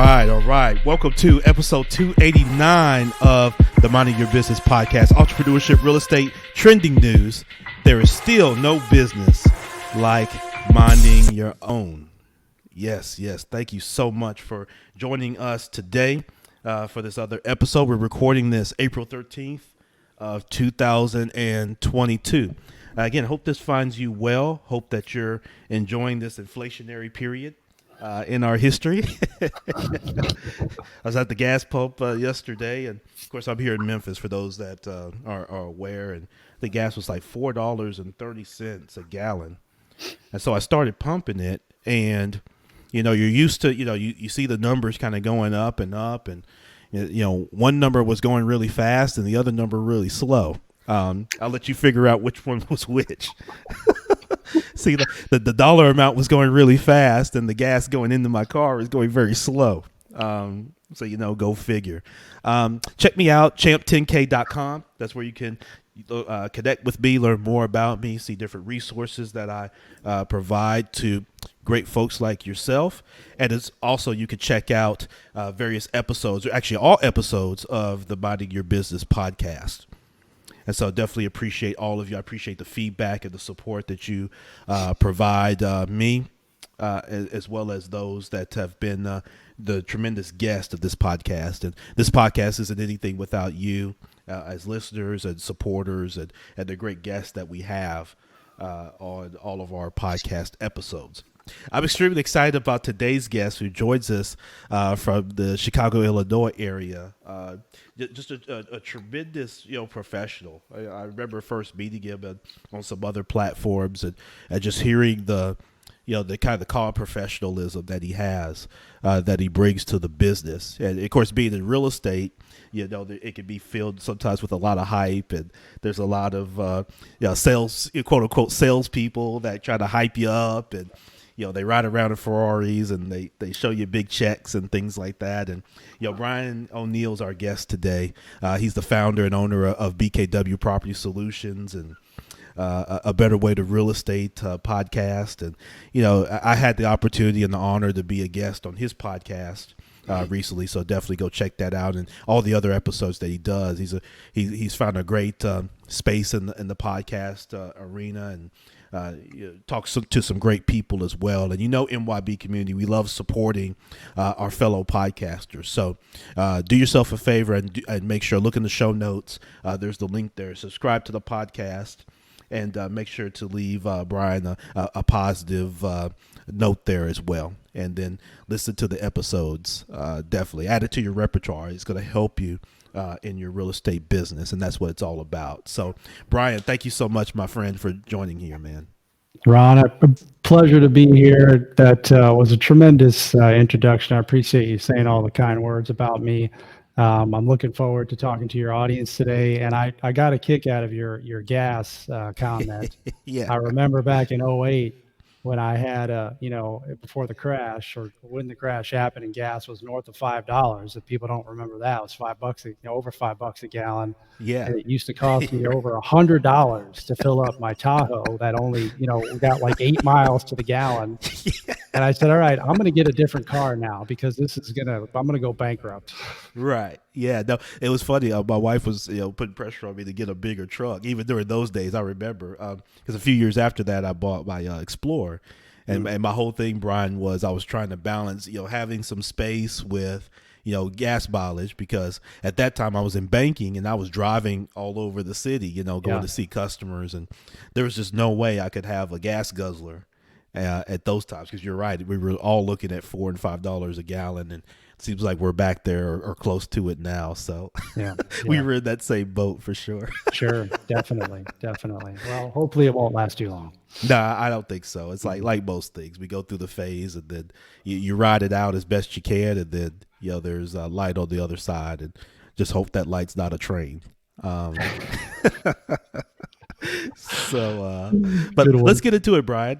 All right. Welcome to episode 289 of the Minding Your Business podcast. Entrepreneurship, real estate, trending news. There is still no business like minding your own. Yes. Thank you so much for joining us today for this other episode. We're recording this April 13th of 2022. Again, hope this finds you well. Hope that you're enjoying this inflationary period in our history. I was at the gas pump yesterday, and of course I'm here in Memphis for those that are aware, and the gas was like $4.30 a gallon. And so I started pumping it, and you're used to, you see the numbers kind of going up and up, and one number was going really fast and the other number really slow. I'll let you figure out which one was which. See, the dollar amount was going really fast, and the gas going into my car is going very slow. So, go figure. Check me out, champ10k.com. That's where you can connect with me, learn more about me, see different resources that I provide to great folks like yourself. And it's also, you can check out various episodes, or actually all episodes of the Minding Your Business podcast. And so definitely appreciate all of you. I appreciate the feedback and the support that you provide me, as well as those that have been the tremendous guest of this podcast. And this podcast isn't anything without you as listeners and supporters and the great guests that we have on all of our podcast episodes. I'm extremely excited about today's guest who joins us from the Chicago, Illinois area. Just a tremendous, professional. I remember first meeting him on some other platforms and just hearing the kind of the calm professionalism that he has, that he brings to the business. And of course, being in real estate, it can be filled sometimes with a lot of hype, and there's a lot of sales, quote unquote, salespeople that try to hype you up, and they ride around in Ferraris and they show you big checks and things like that. And, Brian O'Neill's our guest today. He's the founder and owner of BKW Property Solutions and a Better Way to Real Estate podcast. And, I had the opportunity and the honor to be a guest on his podcast recently. So definitely go check that out and all the other episodes that he does. He's found a great space in the podcast arena, and talks to some great people as well. And NYB community, we love supporting our fellow podcasters. So do yourself a favor and make sure, look in the show notes. There's the link there. Subscribe to the podcast and make sure to leave Brian a positive note there as well. And then listen to the episodes. Definitely add it to your repertoire. It's going to help you in your real estate business, and that's what it's all about. So, Brian, thank you so much, my friend, for joining here, man. Ron, a pleasure to be here. That was a tremendous introduction. I appreciate you saying all the kind words about me. I'm looking forward to talking to your audience today, and I got a kick out of your gas comment. Yeah. I remember back in 2008 when I had before the crash, or when the crash happened, and gas was north of $5. If people don't remember that, it was $5, over $5 a gallon. Yeah. And it used to cost me over $100 to fill up my Tahoe that only, got like 8 miles to the gallon. Yeah. And I said, all right, I'm going to get a different car now because I'm going to go bankrupt. Right. Yeah. No, it was funny. My wife was, putting pressure on me to get a bigger truck. Even during those days, I remember, because a few years after that, I bought my Explorer. And my whole thing, Brian, was I was trying to balance, having some space with, gas mileage, because at that time I was in banking and I was driving all over the city, going to see customers. And there was just no way I could have a gas guzzler at those times, because you're right. We were all looking at $4 and $5 a gallon, and it seems like we're back there or close to it now. So we were in that same boat for sure. Sure. Definitely. Well, hopefully it won't last too long. Nah, I don't think so. It's like most things. We go through the phase, and then you ride it out as best you can, and then there's a light on the other side, and just hope that light's not a train. But let's get into it, Brian.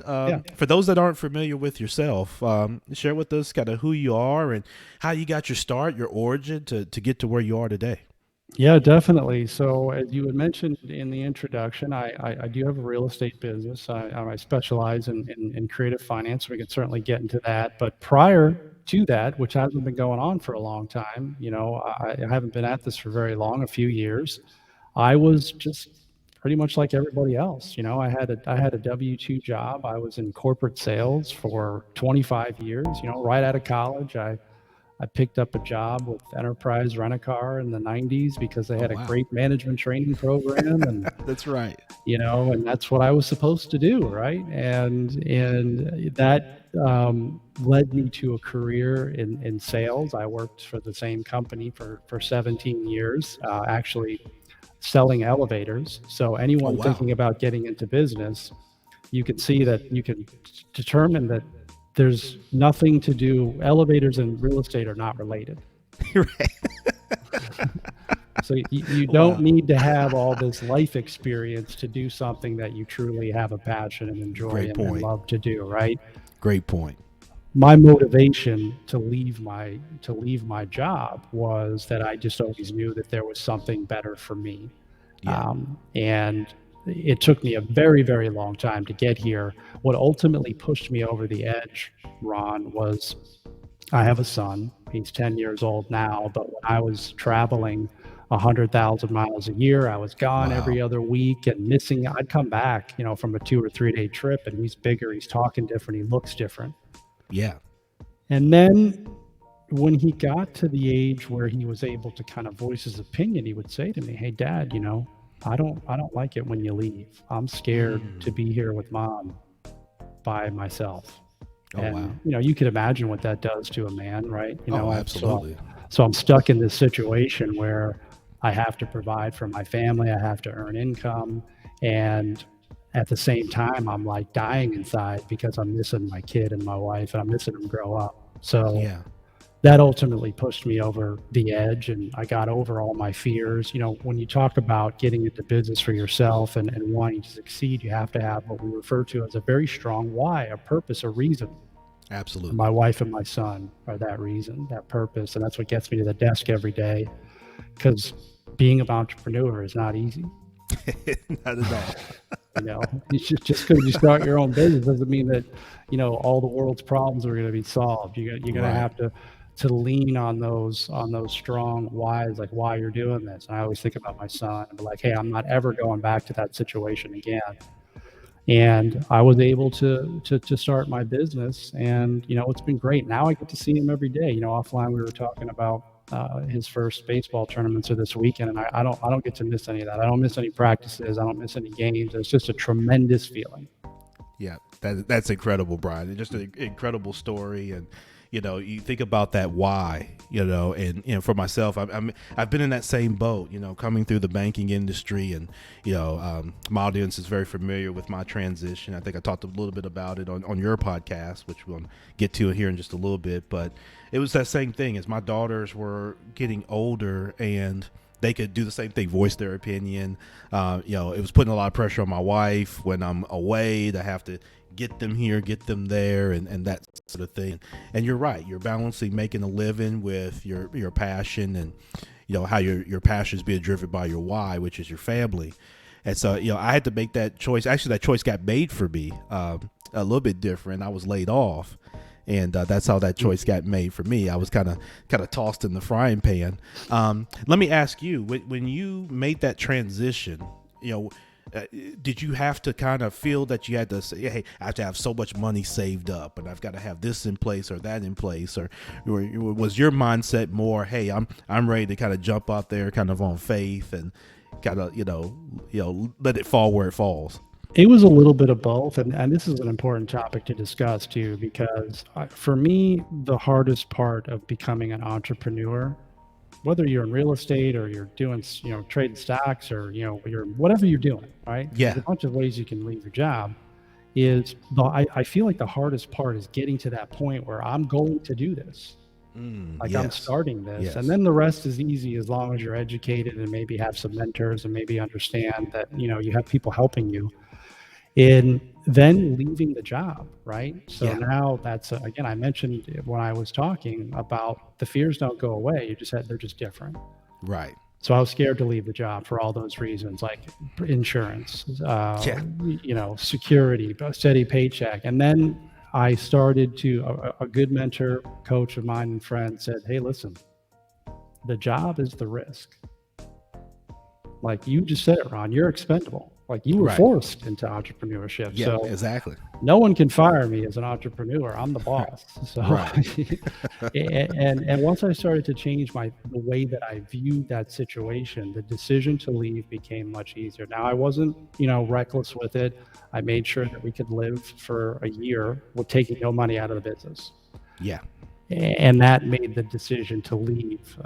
For those that aren't familiar with yourself, share with us kind of who you are and how you got your start, your origin to get to where you are today. Yeah, definitely. So as you had mentioned in the introduction, I do have a real estate business. I specialize in creative finance. We can certainly get into that. But prior to that, which hasn't been going on for a long time, I haven't been at this for very long, a few years. I was just pretty much like everybody else. I had a W-2 job. I was in corporate sales for 25 years. Right out of college, I picked up a job with Enterprise Rent-A-Car in the 90s because they Oh had a wow. great management training program, and That's right. and that's what I was supposed to do, right? And that led me to a career in sales. I worked for the same company for 17 years, actually selling elevators. So Oh anyone wow. thinking about getting into business, you can see that you can determine that there's nothing to do. Elevators and real estate are not related. Right. So you don't Wow. need to have all this life experience to do something that you truly have a passion and enjoy Great and point. love to do, right? Great point. My motivation to leave my job was that I just always knew that there was something better for me. Yeah. And it took me a very, very long time to get here. What ultimately pushed me over the edge, Ron, was I have a son. He's 10 years old now, but when I was traveling 100,000 miles a year, I was gone Wow. every other week and missing. I'd come back, from a 2 or 3 day trip, and he's bigger, he's talking different, he looks different. Yeah. And then when he got to the age where he was able to kind of voice his opinion, he would say to me, "Hey, Dad, I don't like it when you leave. I'm scared to Mm. be here with Mom by myself." Oh wow. And you can imagine what that does to a man, right? Oh, So absolutely. so I'm stuck in this situation where I have to provide for my family, I have to earn income, and at the same time I'm like dying inside because I'm missing my kid and my wife, and I'm missing them grow up. So Yeah. that ultimately pushed me over the edge, and I got over all my fears. When you talk about getting into business for yourself and wanting to succeed, you have to have what we refer to as a very strong why, a purpose, a reason. My Absolutely. wife and my son are that reason, that purpose, and that's what gets me to the desk every day. Because being an entrepreneur is not easy. Not at all. It's just because you start your own business doesn't mean that all the world's problems are going to be solved. You're going to Right. have to lean on those strong whys, like why you're doing this. And I always think about my son and be like, hey, I'm not ever going back to that situation again. And I was able to start my business, and it's been great. Now I get to see him every day. Offline we were talking about his first baseball tournaments are this weekend, and I don't get to miss any of that. I don't miss any practices. I don't miss any games. It's just a tremendous feeling. Yeah, that's incredible, Brian. It's just an incredible story, and you think about that why, and for myself, I've been in that same boat, coming through the banking industry, and my audience is very familiar with my transition. I think I talked a little bit about it on your podcast, which we'll get to here in just a little bit, but it was that same thing as my daughters were getting older and they could do the same thing, voice their opinion. It was putting a lot of pressure on my wife when I'm away to have to get them here, get them there, and that sort of thing. And you're right. You're balancing making a living with your passion, and how your passion is being driven by your why, which is your family. And so I had to make that choice. Actually, that choice got made for me a little bit different. I was laid off, and that's how that choice got made for me. I was kind of tossed in the frying pan. Let me ask you, when you made that transition, did you have to kind of feel that you had to say, hey, I have to have so much money saved up, and I've got to have this in place or that in place, or was your mindset more, hey, I'm ready to kind of jump out there, kind of on faith, and kind of let it fall where it falls? It was a little bit of both, and this is an important topic to discuss too, because for me, the hardest part of becoming an entrepreneur, whether you're in real estate or you're doing, trading stocks, or you're whatever you're doing, right? There's a Yeah. bunch of ways you can leave your job. I feel like the hardest part is getting to that point where I'm going to do this. Like I'm Yes. starting this, and Yes. then the rest is easy as long as you're educated and maybe have some mentors and maybe understand that you have people helping you in then leaving the job, right? So Yeah. now that's again, I mentioned when I was talking about the fears don't go away. They're just different. Right. So I was scared to leave the job for all those reasons, like insurance, Yeah. security, a steady paycheck. And then I started to, a good mentor, coach of mine and friend said, hey, listen, the job is the risk. Like you just said it, Ron, you're expendable. Like you were Right. forced into entrepreneurship. Yeah, So exactly. no one can fire me as an entrepreneur. I'm the boss. So, Right. and once I started to change the way that I viewed that situation, the decision to leave became much easier. Now I wasn't, reckless with it. I made sure that we could live for a year with taking no money out of the business, Yeah. and that made the decision to leave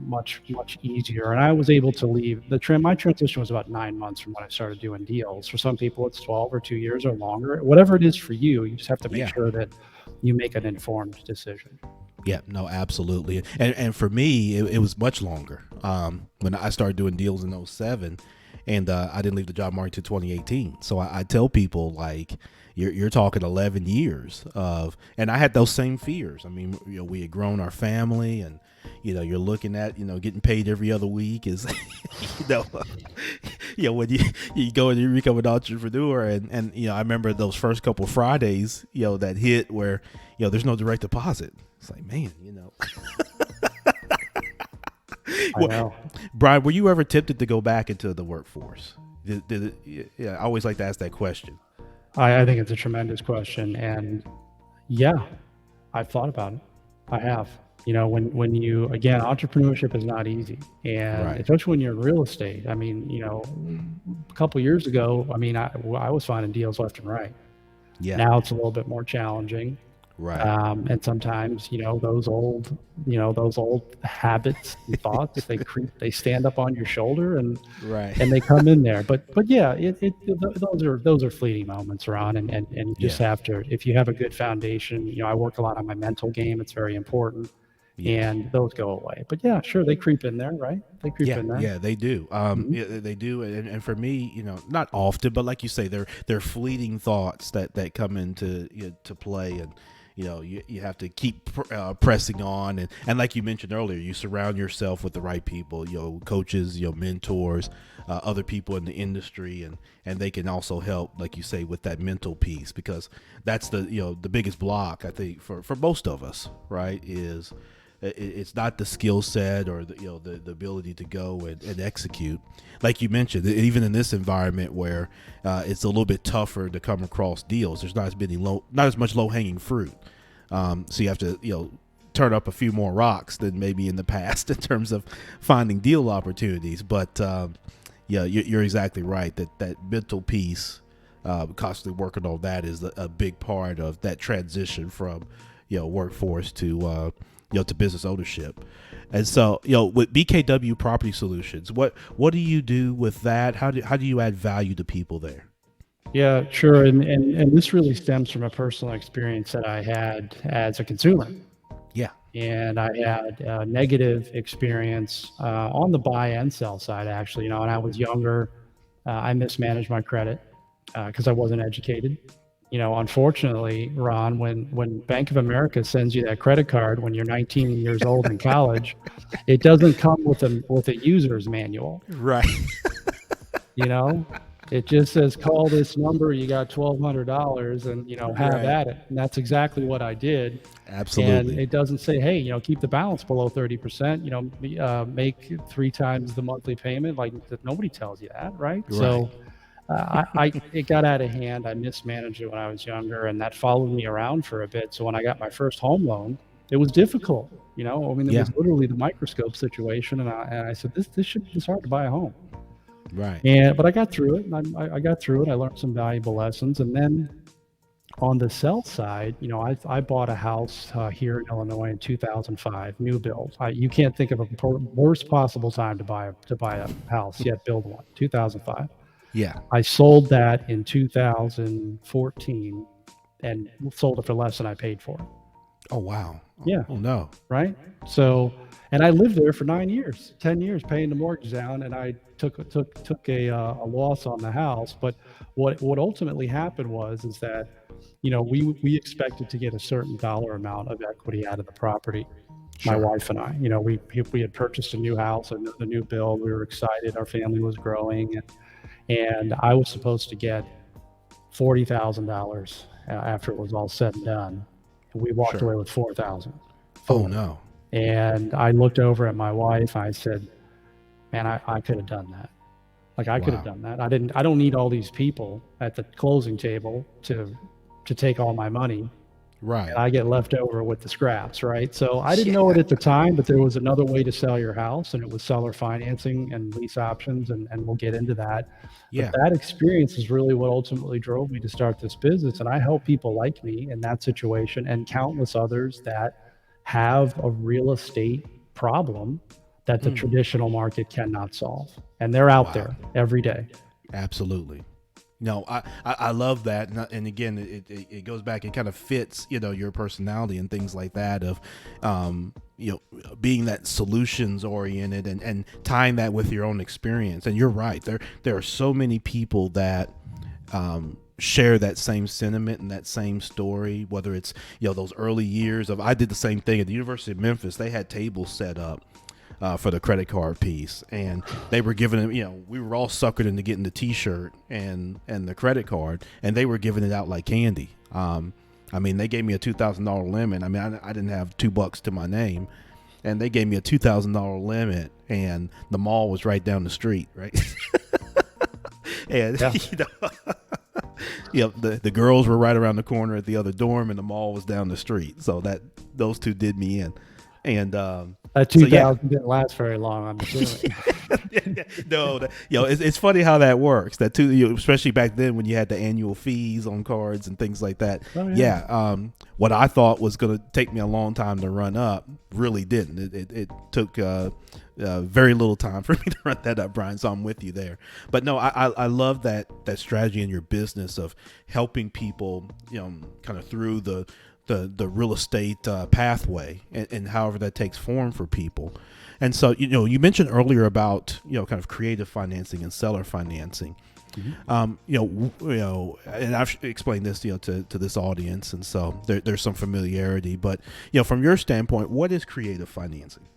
much easier. And I was able to leave. My transition was about 9 months from when I started doing deals. For some people, it's 12 or 2 years or longer. Whatever it is for you, you just have to make Yeah. sure that you make an informed decision. Yeah, no, absolutely. And for me, it was much longer. When I started doing deals in '07, and I didn't leave the job market until 2018. So I tell people, like, you're talking 11 years of, and I had those same fears. I mean, we had grown our family, and you're looking at getting paid every other week is you know when you go and you become an entrepreneur, and I remember those first couple of Fridays that hit where there's no direct deposit. It's like, man, I know. Brian, were you ever tempted to go back into the workforce? Yeah, I always like to ask that question. I think it's a tremendous question, and yeah, I've thought about it. I have. When you, again, entrepreneurship is not easy, and Right. especially when you're in real estate. I mean, a couple years ago, I mean, I was finding deals left and right. Yeah. Now it's a little bit more challenging. Right. And sometimes, those old habits and thoughts, they stand up on your shoulder, Right. and they come in there. But yeah, those are fleeting moments, Ron. And you just Yeah. have to, if you have a good foundation, I work a lot on my mental game. It's very important. Yes. And those go away. But yeah, sure, they creep in there, right? They creep Yeah, in there. yeah, they do. Mhm. Yeah, they do, and for me, not often, but like you say, they're fleeting thoughts that come into to play, and you have to keep pressing on, and like you mentioned earlier, you surround yourself with the right people, coaches, mentors, other people in the industry, and they can also help, like you say, with that mental piece, because that's the biggest block, I think, for most of us, right? Is it's not the skill set or the ability to go and execute, like you mentioned. Even in this environment where it's a little bit tougher to come across deals, there's not as much low hanging fruit. So you have to turn up a few more rocks than maybe in the past in terms of finding deal opportunities. But yeah, you're exactly right that mental piece, constantly working on that, is a big part of that transition from workforce to business ownership. And so, with BKW Property Solutions, what do you do with that? How do you add value to people there? Yeah, sure. And this really stems from a personal experience that I had as a consumer. Yeah. And I had a negative experience on the buy and sell side, actually. When I was younger, I mismanaged my credit because I wasn't educated. Unfortunately, Ron, when Bank of America sends you that credit card when you're 19 years old in college, it doesn't come with a user's manual. Right. You know, it just says call this number. You got $1,200, and have Right. at it. And that's exactly what I did. And Absolutely. it doesn't say, hey, keep the balance below 30%. Make 3 times the monthly payment. Like nobody tells you that, right? Right. So it got out of hand. I mismanaged it when I was younger, and that followed me around for a bit. So when I got my first home loan, it was difficult. I mean, it Yeah. was literally the microscope situation, and I said, it's hard to buy a home. Right. But I got through it, and I got through it. I learned some valuable lessons, and then on the sell side, I bought a house here in Illinois in 2005, new build. You can't think of a worst possible time to buy a house yet build one. 2005. Yeah. I sold that in 2014 and sold it for less than I paid for it. Oh wow. Yeah, Oh no. right. So, and I lived there for 9 years, 10 years, paying the mortgage down, and I took a loss on the house. But what ultimately happened is that we expected to get a certain dollar amount of equity out of the property. My Sure. wife and I, we had purchased a new house, a new build. We were excited. Our family was growing, and I was supposed to get $40,000 after it was all said and done. We walked Sure. away with 4,000. Oh Four. no. And I looked over at my wife. I said, man, I could have done that. Like I could have Wow. done that. I don't need all these people at the closing table to take all my money. And Right. I get left over with the scraps, right? So I didn't know Yeah. it at the time, but there was another way to sell your house, and it was seller financing and lease options, and we'll get into that. But Yeah. that experience is really what ultimately drove me to start this business. And I help people like me in that situation and countless others that have a real estate problem that the Mm. traditional market cannot solve. And they're out Wow. there every day. Absolutely. No, I love that, and again, it goes back. It kind of fits, your personality and things like that. Of, being that solutions oriented and tying that with your own experience. And you're right. There are so many people that share that same sentiment and that same story. Whether it's those early years of, I did the same thing at the University of Memphis. They had tables set up for the credit card piece, and they were giving them, we were all suckered into getting the T-shirt and the credit card, and they were giving it out like candy. I mean, they gave me a $2,000 limit. I mean, I didn't have $2 to my name, and they gave me a $2,000 limit, and the mall was right down the street, right? And Yeah. the girls were right around the corner at the other dorm, and the mall was down the street. So those two did me in, and That so 2000 didn't last very long, I'm assuming. no, it's funny how that works. That too, especially back then when you had the annual fees on cards and things like that. Oh, yeah. What I thought was going to take me a long time to run up really didn't. It took very little time for me to run that up, Brian. So I'm with you there. But no, I love that strategy in your business of helping people, kind of through the real estate pathway, and however that takes form for people. And so, you mentioned earlier about, kind of creative financing and seller financing. And I've explained this, to this audience. And so there's some familiarity, but, from your standpoint, what is creative financing?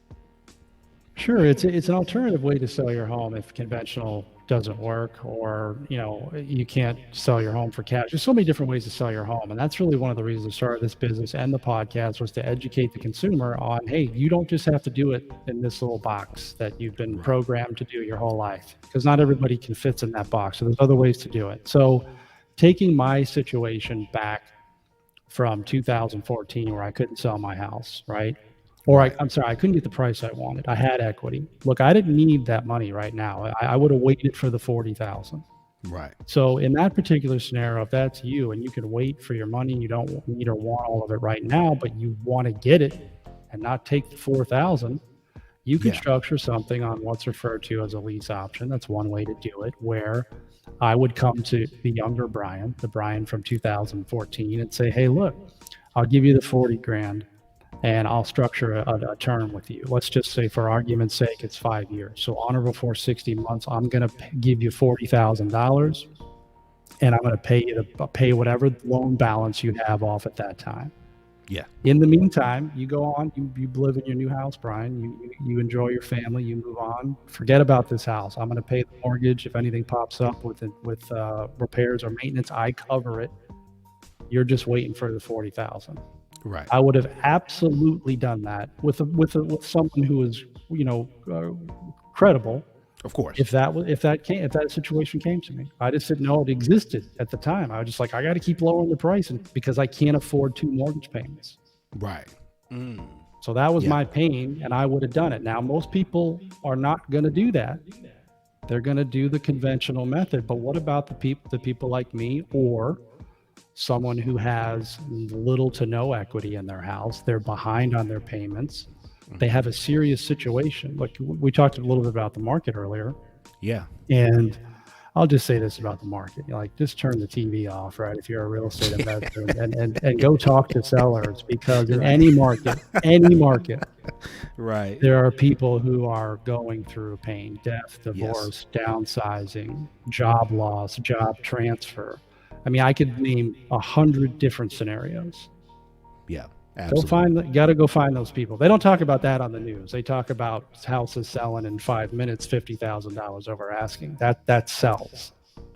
Sure, it's an alternative way to sell your home if conventional doesn't work, or you can't sell your home for cash. There's so many different ways to sell your home, and that's really one of the reasons I started this business and the podcast, was to educate the consumer on, hey, you don't just have to do it in this little box that you've been programmed to do your whole life, because not everybody can fit in that box. So there's other ways to do it. So taking my situation back from 2014, where I couldn't sell my house, right? Or I'm sorry, I couldn't get the price I wanted. I had equity. Look, I didn't need that money right now. I would have waited for the 40,000. Right. So in that particular scenario, if that's you and you can wait for your money, you don't need or want all of it right now, but you want to get it and not take the 4,000, you can structure something on what's referred to as a lease option. That's one way to do it, where I would come to the younger Brian, the Brian from 2014, and say, hey, look, I'll give you the 40 grand. And I'll structure a term with you. Let's just say, for argument's sake, it's 5 years. So on or before 60 months, I'm going to give you $40,000, and I'm going to pay whatever loan balance you have off at that time. Yeah. In the meantime, you go on, you live in your new house, Brian. You enjoy your family. You move on. Forget about this house. I'm going to pay the mortgage. If anything pops up with repairs or maintenance, I cover it. You're just waiting for the 40,000. Right. I would have absolutely done that with someone who is, credible. Of course. If that situation came to me, I just didn't know it existed at the time. I was just like, I got to keep lowering the price, because I can't afford 2 mortgage payments. Right. So that was my pain, and I would have done it. Now, most people are not going to do that. They're going to do the conventional method. But what about the people like me, or someone who has little to no equity in their house? They're behind on their payments. They have a serious situation. Look, we talked a little bit about the market earlier. Yeah. And I'll just say this about the market. Just turn the TV off, right? If you're a real estate investor, and go talk to sellers, because in any market, Right. there are people who are going through pain, death, divorce, downsizing, job loss, job transfer. I mean, I could name 100 different scenarios. Yeah, absolutely. Got to go find those people. They don't talk about that on the news. They talk about houses selling in 5 minutes, $50,000 over asking. That sells.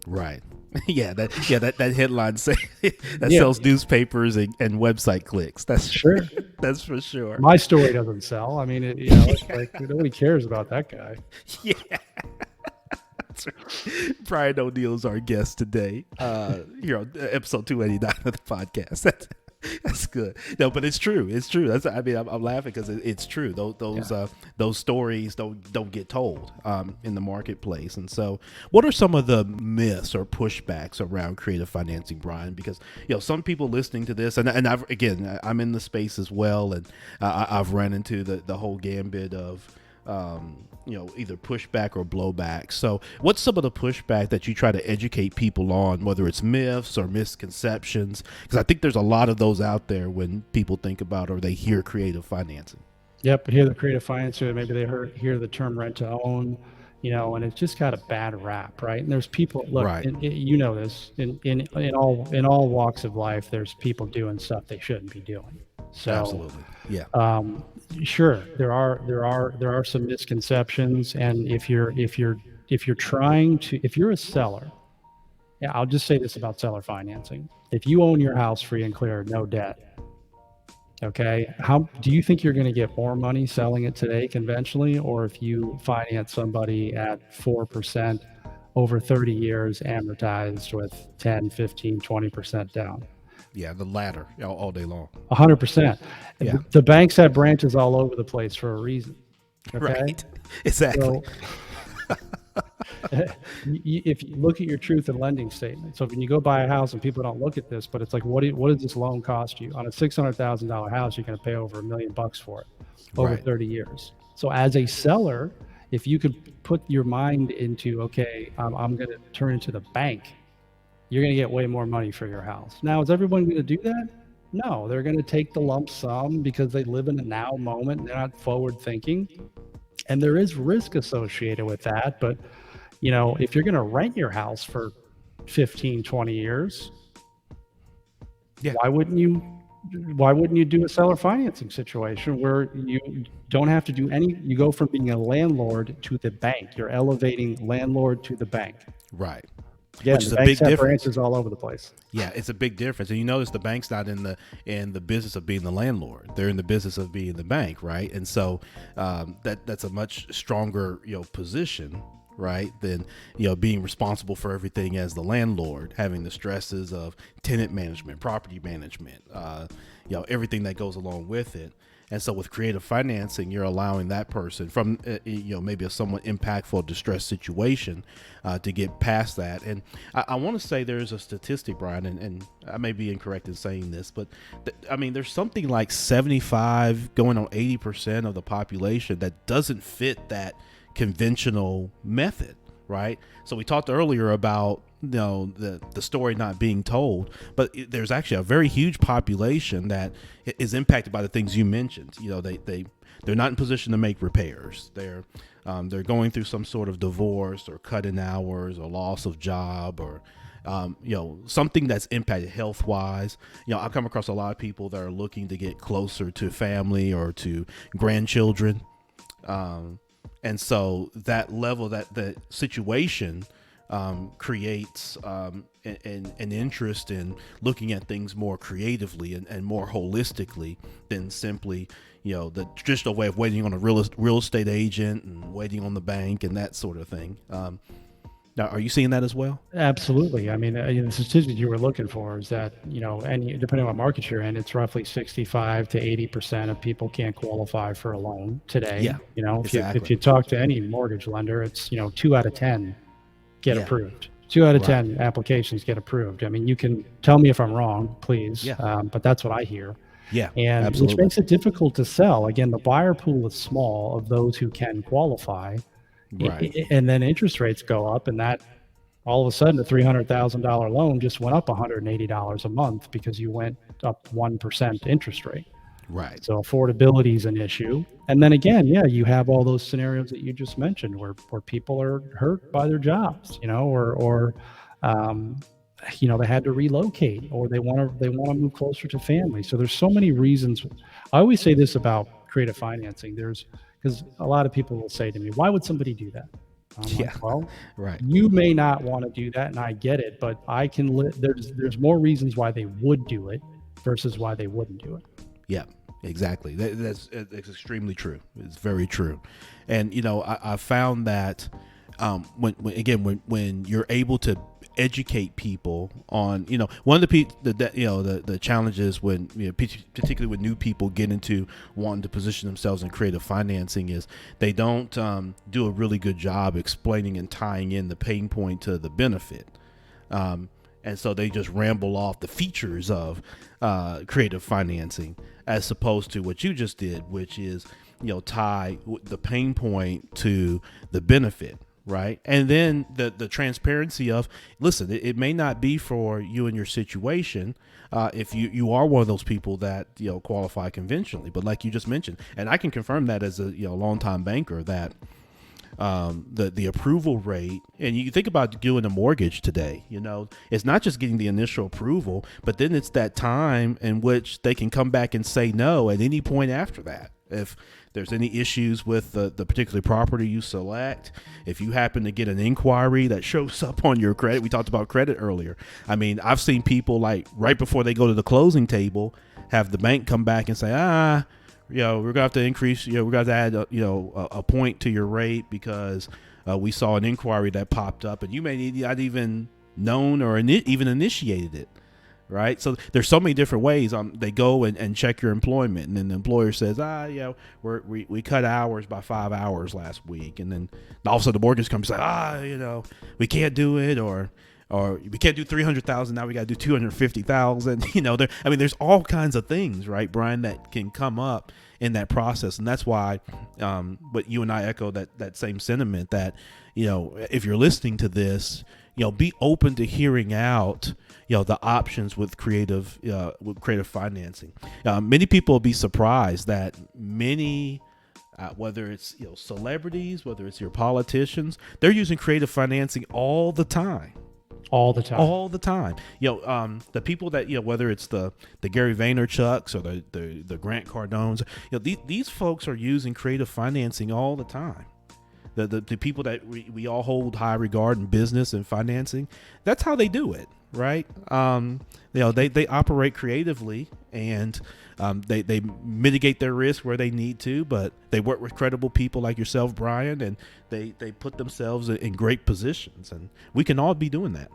Right. that headline say that Yeah, sells newspapers and website clicks. That's sure. that's for sure. My story doesn't sell. I mean, it's like nobody cares about that guy. Yeah. Brian O'Neill is our guest today. Here on episode 289 of the podcast. That's good. No, but it's true. It's true. I'm laughing because it's true. Those stories don't get told in the marketplace. And so, what are some of the myths or pushbacks around creative financing, Brian? Because some people listening to this, and I'm in the space as well, and I've run into the whole gambit of either pushback or blowback. So what's some of the pushback that you try to educate people on, whether it's myths or misconceptions? Because I think there's a lot of those out there when people think about or they hear creative financing. Yep, hear the creative financer, maybe they hear the term rent to own, and it's just got a bad rap, right? And there's people, look, Right. this in all walks of life, there's people doing stuff they shouldn't be doing. So Absolutely. Yeah. sure, there are some misconceptions, and if you're a seller, yeah, I'll just say this about seller financing: if you own your house free and clear, no debt, okay, how do you think you're going to get more money selling it today conventionally, or if you finance somebody at 4% over 30 years amortized with 10, 15, 20% down? Yeah. The latter all day long. 100%. Yeah. The banks have branches all over the place for a reason. Okay. Right. Exactly. So if you look at your truth in lending statement, so when you go buy a house and people don't look at this, but it's like, what does this loan cost you? On a $600,000 house, you're going to pay over $1 million for it over Right. 30 years. So as a seller, if you could put your mind into, okay, I'm going to turn into the bank, you're going to get way more money for your house. Now, is everyone going to do that? No, they're going to take the lump sum because they live in a now moment. They're not forward thinking. And there is risk associated with that. But, if you're going to rent your house for 15, 20 years, Yeah. why wouldn't you do a seller financing situation where you don't have to do you go from being a landlord to the bank. You're elevating landlord to the bank. Right. Again, Which is the a banks big have difference. branches all over the place. Yeah, it's a big difference. And you notice the bank's not in the business of being the landlord. They're in the business of being the bank, right? And so that's a much stronger position, right, than being responsible for everything as the landlord, having the stresses of tenant management, property management, everything that goes along with it. And so with creative financing, you're allowing that person from, maybe a somewhat impactful distress situation to get past that. And I want to say there's a statistic, Brian, and I may be incorrect in saying this, but there's something like 75 going on 80% of the population that doesn't fit that conventional method, right? So we talked earlier about the story not being told, but there's actually a very huge population that is impacted by the things you mentioned. They're not in position to make repairs. They're going through some sort of divorce or cut in hours or loss of job or something that's impacted health wise. I come across a lot of people that are looking to get closer to family or to grandchildren. And so that level, that the situation creates an interest in looking at things more creatively and more holistically than simply, the traditional way of waiting on a real estate agent and waiting on the bank and that sort of thing. Now, are you seeing that as well? Absolutely. The statistic you were looking for is that, and depending on what market you're in, it's roughly 65 to 80% of people can't qualify for a loan today. Yeah, If exactly. you talk to any mortgage lender, it's, 2 out of 10 get Yeah. approved. 2 out of Right. 10 applications get approved. You can tell me if I'm wrong, please. Yeah. But that's what I hear. Yeah, And which absolutely. makes it difficult to sell. Again, the buyer pool is small of those who can qualify. Right. And then interest rates go up, and that all of a sudden a $300,000 loan just went up $180 a month because you went up 1% interest rate. Right. So affordability is an issue. And then again, yeah, you have all those scenarios that you just mentioned where people are hurt by their jobs, or they had to relocate, or they want to move closer to family. So there's so many reasons. I always say this about creative financing. Because a lot of people will say to me, why would somebody do that? I'm like, Yeah. well, Right. you may not want to do that, and I get it, but I can there's more reasons why they would do it versus why they wouldn't do it. Yeah, exactly. That's extremely true. It's very true. And I found that when you're able to educate people on one of the challenges when particularly when new people get into wanting to position themselves in creative financing is they don't do a really good job explaining and tying in the pain point to the benefit. And so they just ramble off the features of creative financing as opposed to what you just did, which is tie the pain point to the benefit, right? And then the transparency of, listen, it may not be for you and your situation if you are one of those people that qualify conventionally, but like you just mentioned, and I can confirm that as a longtime banker, that the approval rate, and you think about doing a mortgage today, it's not just getting the initial approval, but then it's that time in which they can come back and say no at any point after that. If there's any issues with the particular property you select, if you happen to get an inquiry that shows up on your credit, we talked about credit earlier. I mean, I've seen people like right before they go to the closing table, have the bank come back and say, we're gonna have to increase, we're gonna have to add, a point to your rate because we saw an inquiry that popped up, and you may not even known or even initiated it, right? So there's so many different ways. They go and check your employment, and then the employer says, we cut hours by 5 hours last week, and then all of a sudden the mortgage company says, we can't do it, or we can't do 300,000. Now we got to do 250,000. There's all kinds of things, right, Brian, that can come up in that process. And that's why, but you and I echo that same sentiment that, if you're listening to this, be open to hearing out, the options with creative financing. Many people will be surprised that many, whether it's celebrities, whether it's your politicians, they're using creative financing all the time. All the time. The people that whether it's the Gary Vaynerchuks or the Grant Cardones, these folks are using creative financing all the time. The people that we all hold high regard in business and financing, that's how they do it, right? They operate creatively, and they mitigate their risk where they need to, but they work with credible people like yourself, Brian, and they put themselves in great positions, and we can all be doing that.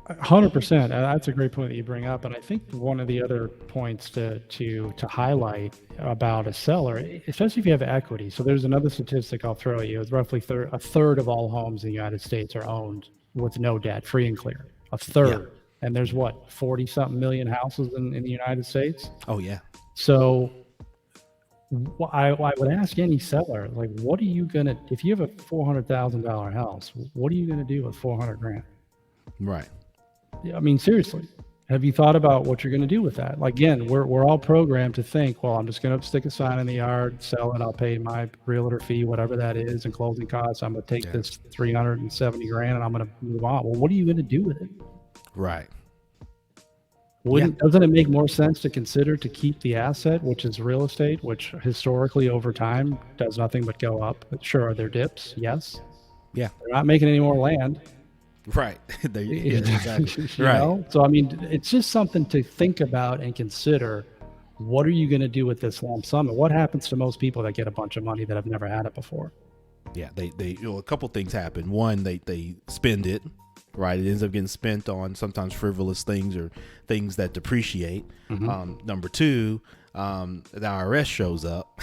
100%. That's a great point that you bring up, and I think one of the other points to highlight about a seller, especially if you have equity. So there's another statistic I'll throw at you. It's roughly a third of all homes in the United States are owned with no debt, free and clear. A third. Yeah. And there's 40-something million houses in the United States. Oh yeah. So I would ask any seller, like, what are you gonna, if you have a $400,000 house, what are you gonna do with $400,000? Right. I mean, seriously, have you thought about what you're going to do with that? Like, again, we're all programmed to think, well, I'm just going to stick a sign in the yard, sell it, I'll pay my realtor fee, whatever that is, and closing costs. I'm going to take this $370,000 and I'm going to move on. Well, what are you going to do with it? Right. Doesn't it make more sense to consider to keep the asset, which is real estate, which historically over time does nothing but go up? Sure, are there dips? Yes. Yeah. They're not making any more land. Right. Exactly. Right. So, I mean, it's just something to think about and consider. What are you going to do with this lump sum? And what happens to most people that get a bunch of money that have never had it before? Yeah, they a couple things happen. One, they spend it, right? It ends up getting spent on sometimes frivolous things or things that depreciate. Mm-hmm. Number two, the IRS shows up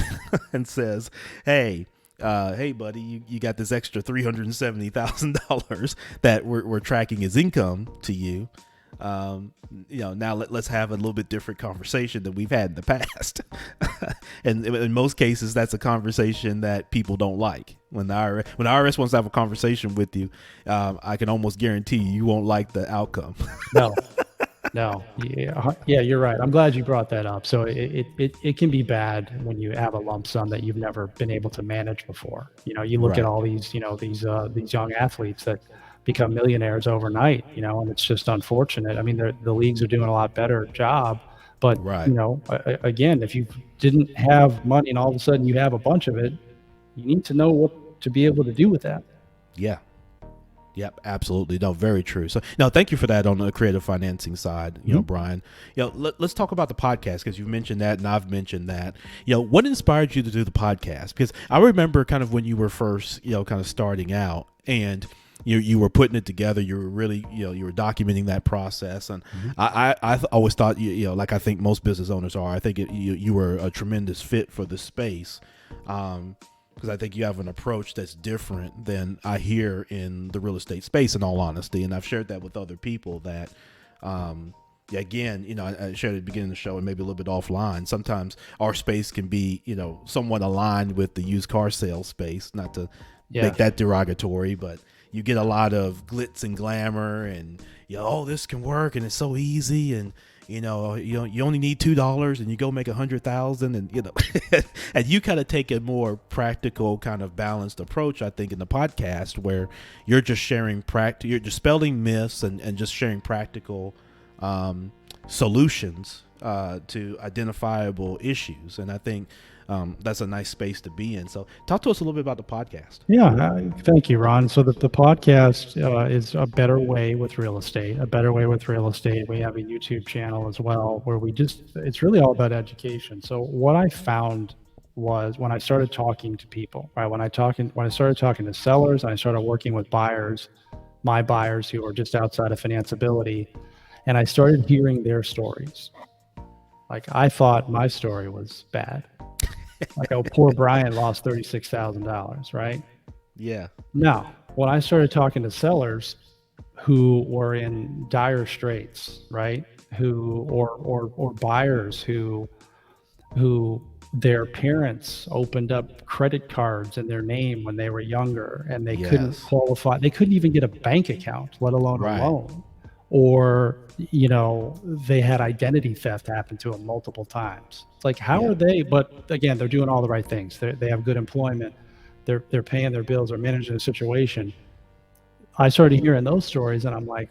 and says, hey, buddy, you got this extra $370,000 that we're tracking as income to you. Now let's have a little bit different conversation than we've had in the past. And in most cases, that's a conversation that people don't like. When the IRS wants to have a conversation with you, I can almost guarantee you won't like the outcome. No. Yeah, you're right. I'm glad you brought that up. So it can be bad when you have a lump sum that you've never been able to manage before. You look at all these, these young athletes that become millionaires overnight, and it's just unfortunate. I mean, the leagues are doing a lot better job, but again, if you didn't have money and all of a sudden you have a bunch of it, you need to know what to be able to do with that. Yeah. Yep, absolutely. No, very true. So, no, thank you for that on the creative financing side, Mhm. Brian. Let's talk about the podcast because you've mentioned that and I've mentioned that. What inspired you to do the podcast? Because I remember kind of when you were first, kind of starting out and you were putting it together. You were really, you were documenting that process, and Mhm. I always thought, like I think most business owners are. I think you were a tremendous fit for the space. Because I think you have an approach that's different than I hear in the real estate space, in all honesty. And I've shared that with other people that, yeah, again, I shared at the beginning of the show and maybe a little bit offline. Sometimes our space can be, somewhat aligned with the used car sales space, not to make Yes. that derogatory, but you get a lot of glitz and glamour and, oh, this can work and it's so easy. And, you only need $2 and you go make 100,000 and, and you kind of take a more practical kind of balanced approach, I think, in the podcast where you're just sharing you're dispelling myths and just sharing practical solutions to identifiable issues. And I think that's a nice space to be in. So talk to us a little bit about the podcast. Yeah, thank you, Ron. So the podcast is a better way with real estate, a better way with real estate. We have a YouTube channel as well where it's really all about education. So what I found was when I started talking to people, right? When I started talking to sellers, and I started working with buyers, my buyers who are just outside of financeability, and I started hearing their stories. Like I thought my story was bad. Like, oh, poor Brian lost $36,000, right? Yeah. Now, when I started talking to sellers who were in dire straits, right? Or buyers who their parents opened up credit cards in their name when they were younger and they couldn't Yes. qualify, they couldn't even get a bank account, let alone a Right. loan. Or, they had identity theft happen to them multiple times. It's like, how Yeah. are they? But again, they're doing all the right things. They have good employment. They're paying their bills, they're managing the situation. I started hearing those stories and I'm like,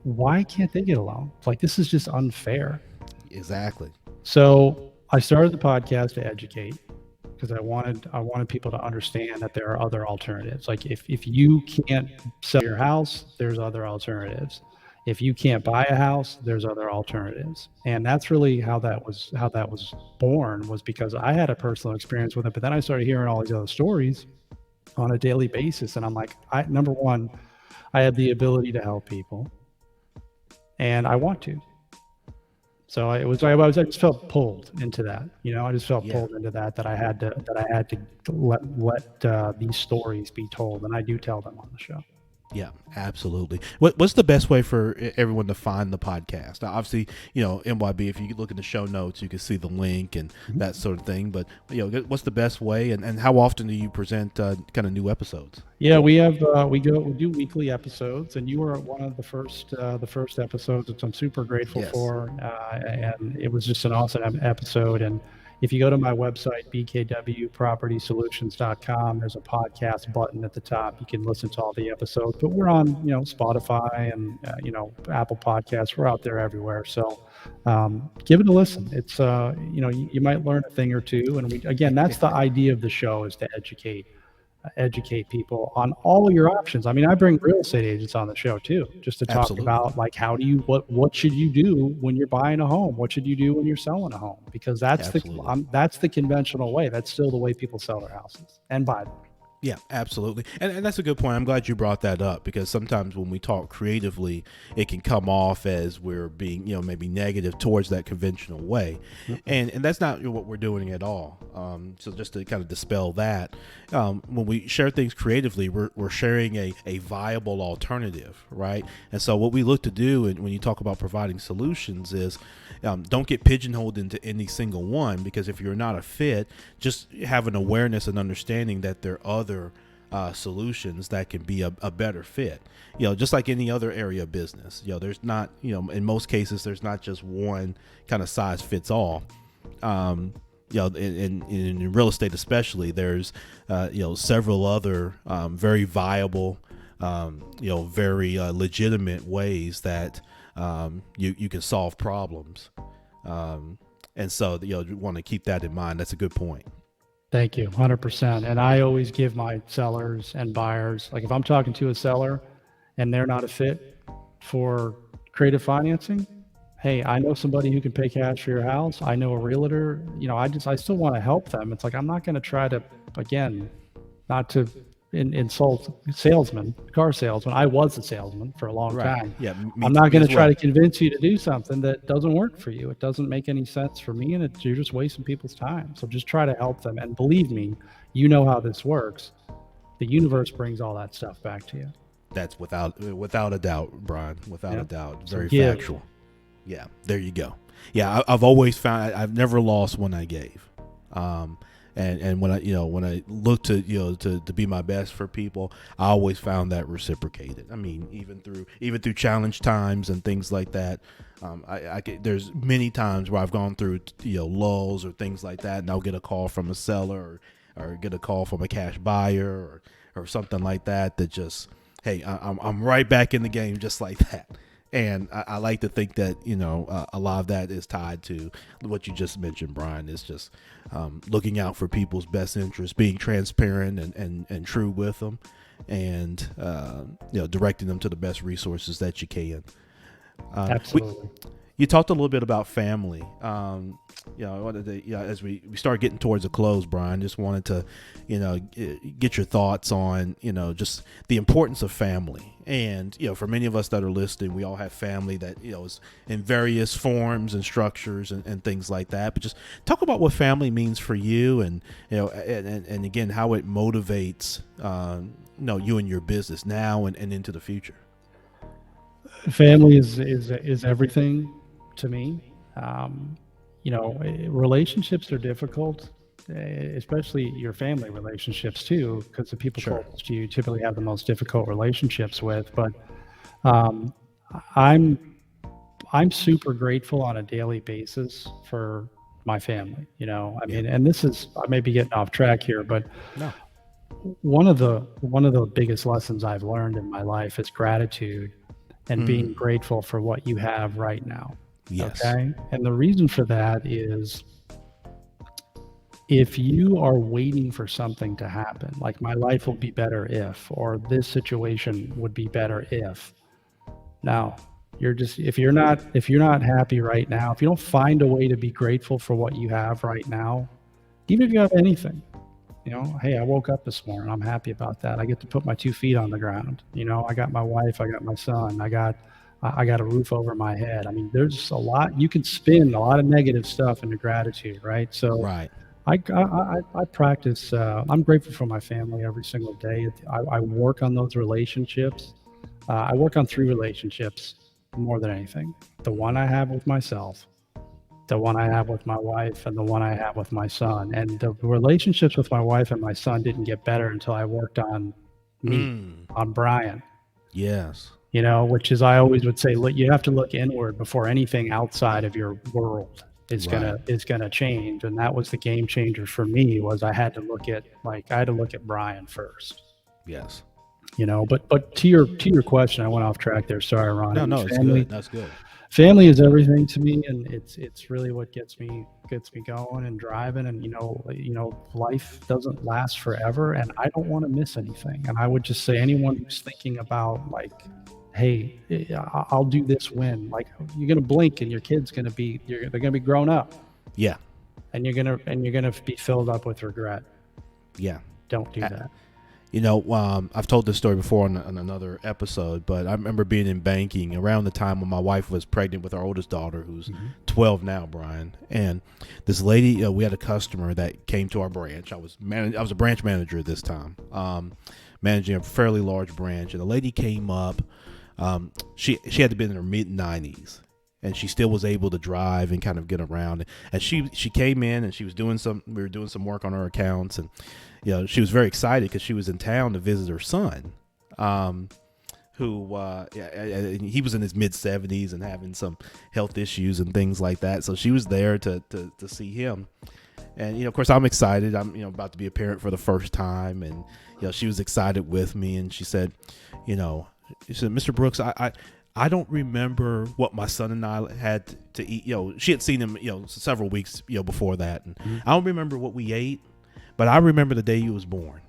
why can't they get a loan? It's like, this is just unfair. Exactly. So I started the podcast to educate because I wanted people to understand that there are other alternatives. Like if you can't sell your house, there's other alternatives. If you can't buy a house, there's other alternatives. And that's really how that was born, was because I had a personal experience with it, but then I started hearing all these other stories on a daily basis, and I'm like, number one, I have the ability to help people, and I want to. So I just felt pulled into that. I just felt Yeah. pulled into that I had to let these stories be told, and I do tell them on the show. Yeah, absolutely. What's the best way for everyone to find the podcast? Now, obviously, MYB, if you look in the show notes, you can see the link and Mhm. that sort of thing. But, what's the best way and how often do you present kind of new episodes? Yeah, we do weekly episodes, and you were one of the first episodes, which I'm super grateful Yes. for. And it was just an awesome episode. And if you go to my website, bkwpropertysolutions.com, there's a podcast button at the top. You can listen to all the episodes. But we're on, Spotify and Apple Podcasts. We're out there everywhere. So give it a listen. It's you might learn a thing or two. And again, that's the idea of the show, is to educate people on all your options. I mean, I bring real estate agents on the show too, just to talk Absolutely. about, like, what should you do when you're buying a home? What should you do when you're selling a home? Because Absolutely. that's the conventional way. That's still the way people sell their houses and buy them. Yeah, absolutely. And that's a good point. I'm glad you brought that up because sometimes when we talk creatively, it can come off as we're being, maybe negative towards that conventional way. And that's not what we're doing at all. So just to kind of dispel that, when we share things creatively, we're sharing a viable alternative, right? And so what we look to do, and when you talk about providing solutions, is don't get pigeonholed into any single one, because if you're not a fit, just have an awareness and understanding that there are other solutions that can be a better fit. Just like any other area of business, there's not, in most cases, there's not just one kind of size fits all. In real estate especially, there's several other very viable, very legitimate ways that you can solve problems. And so you want to keep that in mind. That's a good point. Thank you, 100%. And I always give my sellers and buyers, like if I'm talking to a seller and they're not a fit for creative financing, hey, I know somebody who can pay cash for your house. I know a realtor. I still want to help them. It's like I'm not going to try to, again, not to insult salesmen, car salesmen. I was a salesman for a long Right. time. Yeah. I'm not Me going as to try well. to convince you to do something that doesn't work for you. It doesn't make any sense for me, and you're just wasting people's time. So just try to help them. And believe me, you know how this works. The universe brings all that stuff back to you. That's without a doubt, Brian. Without a Yep. doubt. So Very give. factual. Yeah. There you go. Yeah. I've always found I've never lost when I gave. Um, and when I look to to be my best for people, I always found that reciprocated. I mean, even through challenge times and things like that. There's many times where I've gone through lulls or things like that, and I'll get a call from a seller or get a call from a cash buyer or something like that. That just, hey, I'm right back in the game just like that. And I like to think that a lot of that is tied to what you just mentioned, Brian. Is just looking out for people's best interests, being transparent and true with them, and directing them to the best resources that you can. We, Absolutely. you talked a little bit about family. As we start getting towards a close, Brian, just wanted to, get your thoughts on, just the importance of family. And, for many of us that are listening, we all have family that, is in various forms and structures and things like that. But just talk about what family means for you and, and again, how it motivates, you and your business now and into the future. Family is everything to me. Relationships are difficult, especially your family relationships too, because the people Sure. closest to you typically have the most difficult relationships with. But um, I'm I'm super grateful on a daily basis for my family. I Yeah. mean, and I may be getting off track here, but No. one of the biggest lessons I've learned in my life is gratitude and being Mm. grateful for what you have right now. Yes. Okay. And the reason for that is if you are waiting for something to happen, like my life will be better if, or this situation would be better if. Now, if you're not happy right now, if you don't find a way to be grateful for what you have right now, even if you have anything, hey, I woke up this morning. I'm happy about that. I get to put my 2 feet on the ground. I got my wife. I got my son. I got a roof over my head. I mean, there's a lot. You can spin a lot of negative stuff into gratitude, right? So Right. I practice. I'm grateful for my family every single day. I work on those relationships. I work on 3 relationships more than anything. The one I have with myself, the one I have with my wife, and the one I have with my son. And the relationships with my wife and my son didn't get better until I worked on me, Mm. on Brian. Yes. Which is, I always would say, look, you have to look inward before anything outside of your world Right. is gonna change. And that was the game changer for me. Was I had to look at Brian first. Yes. But to your question, I went off track there. Sorry, Ron. I No, mean, no, it's good. family That's good. family is everything to me, and it's really what gets me going and driving. And life doesn't last forever, and I don't want to miss anything. And I would just say anyone who's thinking about, like, hey, I'll do this when, like, you're gonna blink and your kid's gonna be they're gonna be grown up, Yeah. and you're gonna be filled up with regret. Yeah. Don't do Uh, that. I've told this story before on another episode, but I remember being in banking around the time when my wife was pregnant with our oldest daughter, who's 12 now, Brian. And this lady, we had a customer that came to our branch. I was a branch manager at this time, managing a fairly large branch, and the lady came up. She had to be in her mid-90s, and she still was able to drive and kind of get around. And she came in and we were doing some work on her accounts, and she was very excited because she was in town to visit her son, who he was in his mid-70s and having some health issues and things like that. So she was there to see him. And of course, I'm excited. I'm about to be a parent for the first time, and she was excited with me. And she said, Mr. Brooks, I don't remember what my son and I had to eat. She had seen him, several weeks, before that. And I don't remember what we ate, but I remember the day he was born.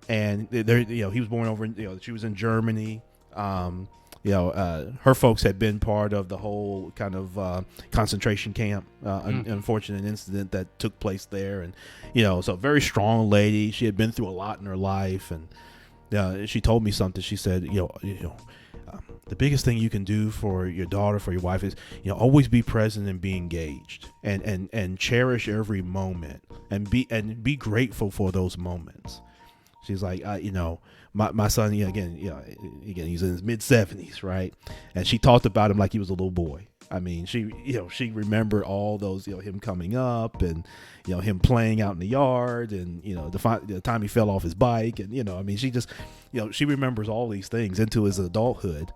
And there, he was born over in, she was in Germany. Her folks had been part of the whole kind of concentration camp, unfortunate incident that took place there. And, so a very strong lady. She had been through a lot in her life. And she told me something. She said, the biggest thing you can do for your daughter, for your wife is, always be present and be engaged and cherish every moment and be grateful for those moments. She's like, my son, again, he's in his mid-70s, right? And she talked about him like he was a little boy. I mean, she remembered all those, him coming up and, him playing out in the yard and, the time he fell off his bike. And, she just, she remembers all these things into his adulthood.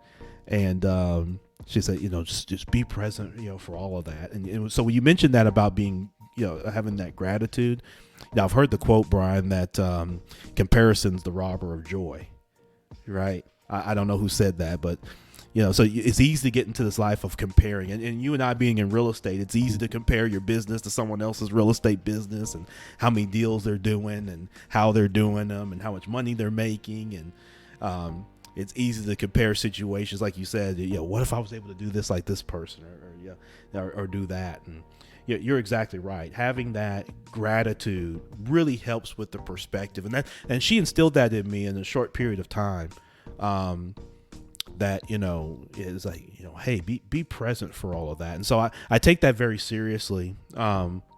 And she said, just be present, for all of that. And so when you mentioned that about being, having that gratitude. Now, I've heard the quote, Brian, that comparison's the robber of joy, right? I don't know who said that, but, so it's easy to get into this life of comparing. And you and I being in real estate, it's easy to compare your business to someone else's real estate business and how many deals they're doing and how they're doing them and how much money they're making. And it's easy to compare situations, like you said, what if I was able to do this like this person or do that? And you're exactly right. Having that gratitude really helps with the perspective, and she instilled that in me in a short period of time. That is like, hey, be present for all of that. And so I take that very seriously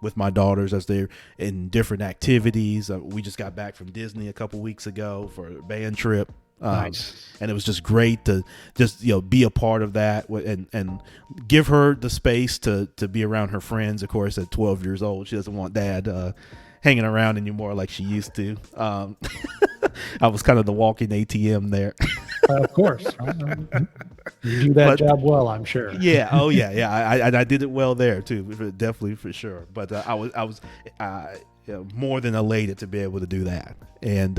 with my daughters as they're in different activities. We just got back from Disney a couple weeks ago for a band trip. Nice. And it was just great to just be a part of that and give her the space to be around her friends. Of course, at 12 years old, she doesn't want dad hanging around anymore like she used to. I was kind of the walking ATM there. Of course, you do that job well, I'm sure. Yeah. Oh yeah. I did it well there too, definitely, for sure. But I was more than elated to be able to do that. And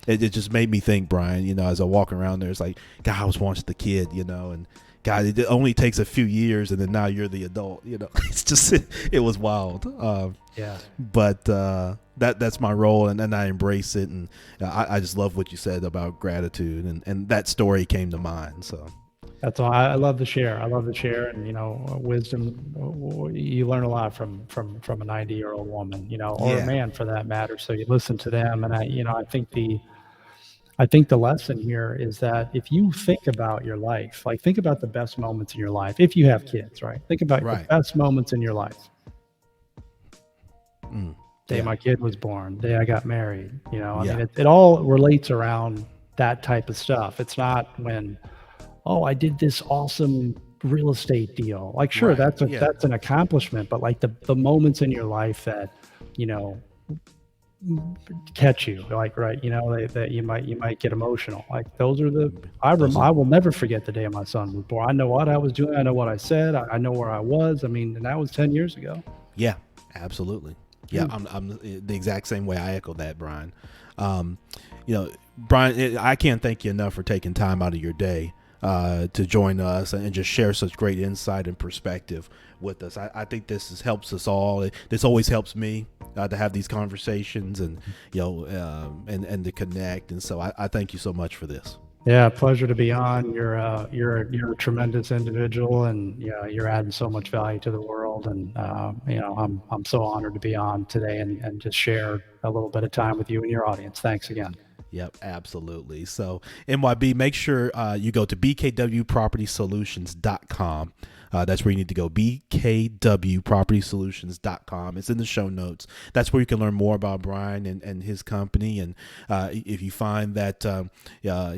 it just made me think, Brian, as I walk around there, it's like, God, I was once the kid, and God, it only takes a few years and then now you're the adult, it's just, it was wild. Yeah. But that's my role, and then I embrace it. And I just love what you said about gratitude, and that story came to mind. So that's all. I love the share. And wisdom. You learn a lot from a 90-year-old woman, or a man for that matter. So you listen to them, and I think the lesson here is that if you think about your life, like think about the best moments in your life. If you have kids, right? Think about the best moments in your life. Day my kid was born. Day I got married. I mean, it all relates around that type of stuff. It's not when, I did this awesome real estate deal. Like, sure, that's an accomplishment, but like the moments in your life that, catch you, like, right, that you might get emotional. Like, those are I will never forget the day my son was born. I know what I was doing. I know what I said. I know where I was. I mean, and that was 10 years ago. Yeah, absolutely. Yeah, I'm the exact same way. I echo that, Brian. Brian, I can't thank you enough for taking time out of your day to join us and just share such great insight and perspective with us. I think this helps us all. This always helps me to have these conversations and and to connect. And so I thank you so much for this. Yeah, pleasure to be on. You're a tremendous individual, and you're adding so much value to the world. And I'm so honored to be on today and just share a little bit of time with you and your audience. Thanks again. Yep, absolutely. So MYB, make sure you go to BKWPropertySolutions.com. That's where you need to go, BKWPropertySolutions.com. It's in the show notes. That's where you can learn more about Brian and his company. And if you find that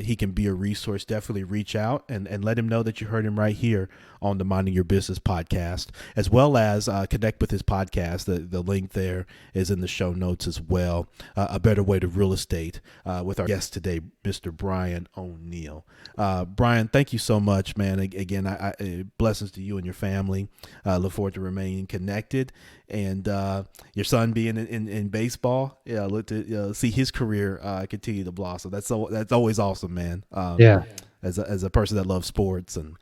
he can be a resource, definitely reach out and let him know that you heard him right here on the Minding Your Business podcast, as well as connect with his podcast. The link there is in the show notes as well. A Better Way to Real Estate with our guest today, Mr. Brian O'Neill. Brian, thank you so much, man. Again, I blessings to you and your family. Look forward to remaining connected, and your son being in baseball. Look to see his career continue to blossom. That's always awesome, man. Yeah. as a person that loves sports and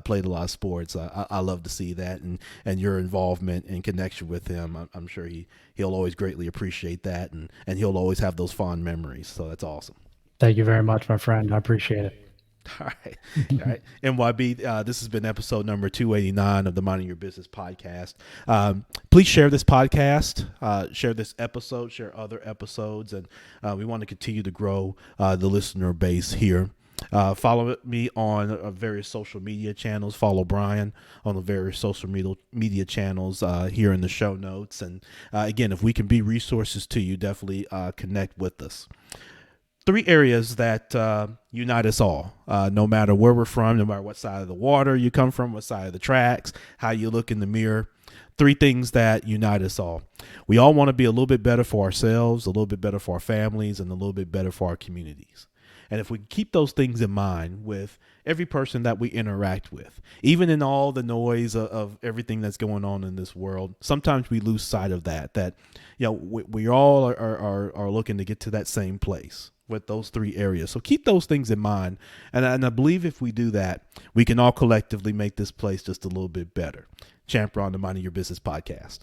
played a lot of sports, I love to see that, and your involvement and connection with him. I'm sure he'll always greatly appreciate that, and he'll always have those fond memories. So that's awesome. Thank you very much, my friend. I appreciate it. All right. All right. MYB, this has been episode number 289 of the Minding Your Business podcast. Please share this podcast, share this episode, share other episodes, and we want to continue to grow the listener base here. Follow me on various social media channels. Follow Brian on the various social media channels here in the show notes. And again, if we can be resources to you, definitely connect with us. 3 areas that unite us all, no matter where we're from, no matter what side of the water you come from, what side of the tracks, how you look in the mirror. 3 things that unite us all. We all want to be a little bit better for ourselves, a little bit better for our families, and a little bit better for our communities. And if we keep those things in mind with every person that we interact with, even in all the noise of everything that's going on in this world, sometimes we lose sight of that we all are looking to get to that same place with those 3 areas. So keep those things in mind. And I believe if we do that, we can all collectively make this place just a little bit better. Champ, on the Minding Your Business podcast.